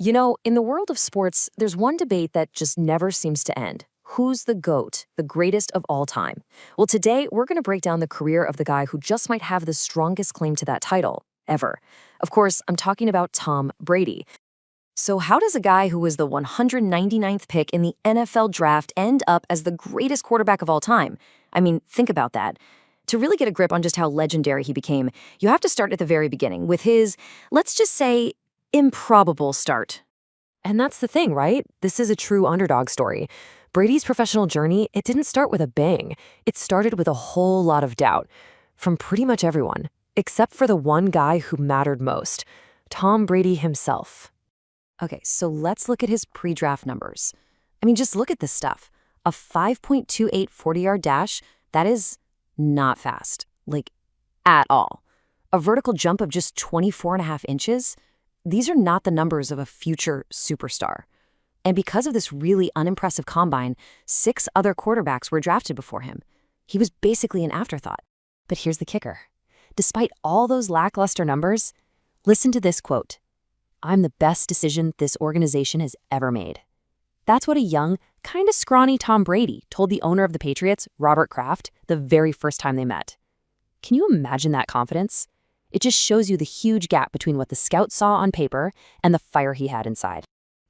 You know, in the world of sports, there's one debate that just never seems to end. Who's the GOAT, the greatest of all time? Well, today we're going to break down the career of the guy who just might have the strongest claim to that title, ever. Of course, I'm talking about Tom Brady. So how does a guy who was the 199th pick in the NFL draft end up as the greatest quarterback of all time? I mean, think about that. To really get a grip on just how legendary he became, you have to start at the very beginning with his, let's just say, improbable start. And that's the thing, right? This is a true underdog story. Brady's professional journey, it didn't start with a bang. It started with a whole lot of doubt from pretty much everyone, except for the one guy who mattered most, Tom Brady himself. Okay, so let's look at his pre-draft numbers. I mean, just look at this stuff. A 5.28 40-yard dash, that is not fast, like at all. A vertical jump of just 24.5 inches, these are not the numbers of a future superstar. And because of this really unimpressive combine, 6 other quarterbacks were drafted before him. He was basically an afterthought. But here's the kicker. Despite all those lackluster numbers, listen to this quote. "I'm the best decision this organization has ever made." That's what a young, kind of scrawny Tom Brady told the owner of the Patriots, Robert Kraft, the very first time they met. Can you imagine that confidence? It just shows you the huge gap between what the scouts saw on paper and the fire he had inside.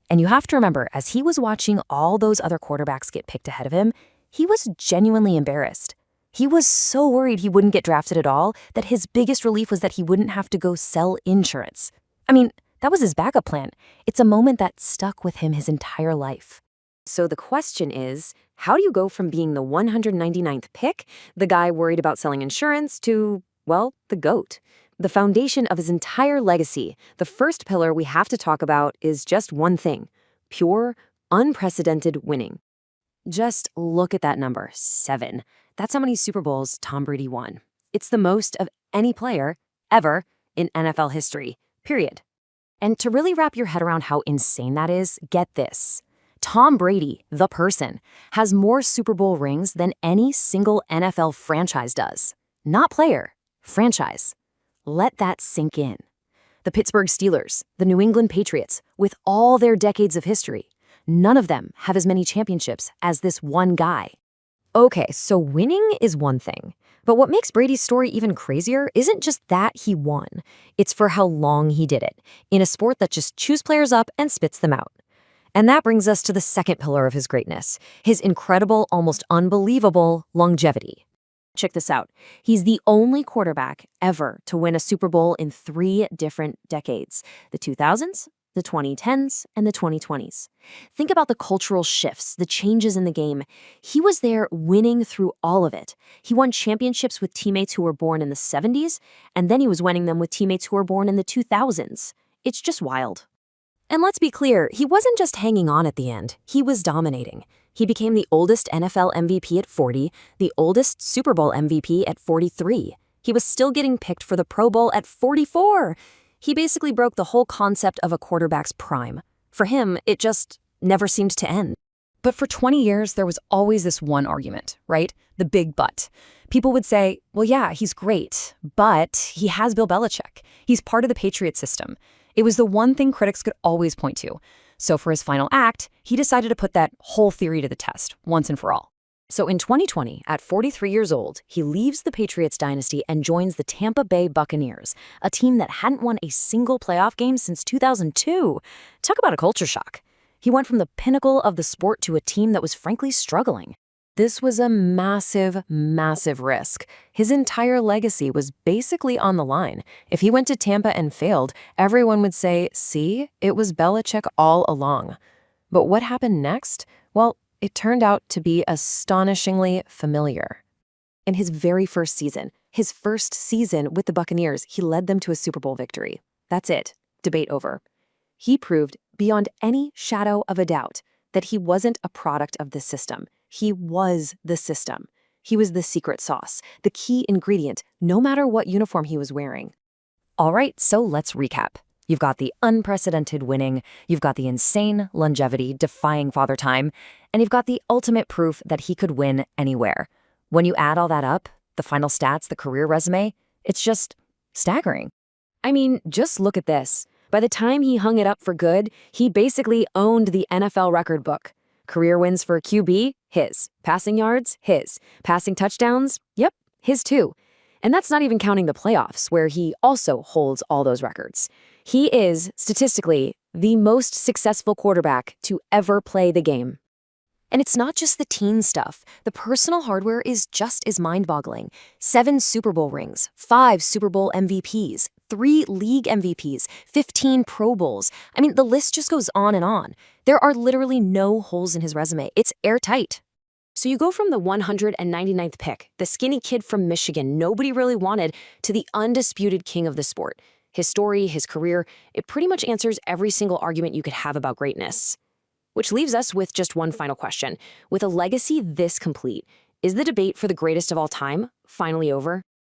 And you have to remember, as he was watching all those other quarterbacks get picked ahead of him, he was genuinely embarrassed. He was so worried he wouldn't get drafted at all that his biggest relief was that he wouldn't have to go sell insurance. I mean, that was his backup plan. It's a moment that stuck with him his entire life. So the question is, how do you go from being the 199th pick, the guy worried about selling insurance, to, well, the GOAT? The foundation of his entire legacy, the first pillar we have to talk about is just one thing: pure, unprecedented winning. Just look at that number, 7. That's how many Super Bowls Tom Brady won. It's the most of any player ever in NFL history, period. And to really wrap your head around how insane that is, get this. Tom Brady, the person, has more Super Bowl rings than any single NFL franchise does. Not player, franchise. Let that sink in. The Pittsburgh Steelers, the New England Patriots, with all their decades of history, none of them have as many championships as this one guy. Okay, so winning is one thing, but what makes Brady's story even crazier isn't just that he won. It's for how long he did it, in a sport that just chews players up and spits them out. And that brings us to the second pillar of his greatness, his incredible, almost unbelievable longevity. Check this out. He's the only quarterback ever to win a Super Bowl in 3 different decades: the 2000s, the 2010s, and the 2020s. Think about the cultural shifts, the changes in the game. He was there winning through all of it. He won championships with teammates who were born in the 70s, and then he was winning them with teammates who were born in the 2000s. It's just wild. And let's be clear, he wasn't just hanging on at the end. He was dominating. He became the oldest NFL MVP at 40, the oldest Super Bowl MVP at 43. He was still getting picked for the Pro Bowl at 44. He basically broke the whole concept of a quarterback's prime. For him, it just never seemed to end. But for 20 years, there was always this one argument, right? The big but. People would say, well, yeah, he's great, but he has Bill Belichick. He's part of the Patriot system. It was the one thing critics could always point to. So for his final act, he decided to put that whole theory to the test, once and for all. So in 2020, at 43 years old, he leaves the Patriots dynasty and joins the Tampa Bay Buccaneers, a team that hadn't won a single playoff game since 2002. Talk about a culture shock. He went from the pinnacle of the sport to a team that was frankly struggling. This was a massive, massive risk. His entire legacy was basically on the line. If he went to Tampa and failed, everyone would say, see, it was Belichick all along. But what happened next? Well, it turned out to be astonishingly familiar. In his very first season with the Buccaneers, he led them to a Super Bowl victory. That's it. Debate over. He proved beyond any shadow of a doubt that he wasn't a product of the system. He was the system. He was the secret sauce, the key ingredient, no matter what uniform he was wearing. All right, so let's recap. You've got the unprecedented winning, you've got the insane longevity, defying father time, and you've got the ultimate proof that he could win anywhere. When you add all that up, the final stats, the career resume, it's just staggering. I mean, just look at this. By the time he hung it up for good, he basically owned the NFL record book. Career wins for QB? His. Passing yards? His. Passing touchdowns? Yep, his too. And that's not even counting the playoffs, where he also holds all those records. He is, statistically, the most successful quarterback to ever play the game. And it's not just the team stuff. The personal hardware is just as mind-boggling. 7 Super Bowl rings, 5 Super Bowl MVPs, 3 league MVPs, 15 Pro Bowls. I mean, the list just goes on and on. There are literally no holes in his resume. It's airtight. So you go from the 199th pick, the skinny kid from Michigan nobody really wanted, to the undisputed king of the sport. His story, his career, it pretty much answers every single argument you could have about greatness. Which leaves us with just one final question. With a legacy this complete, is the debate for the greatest of all time finally over?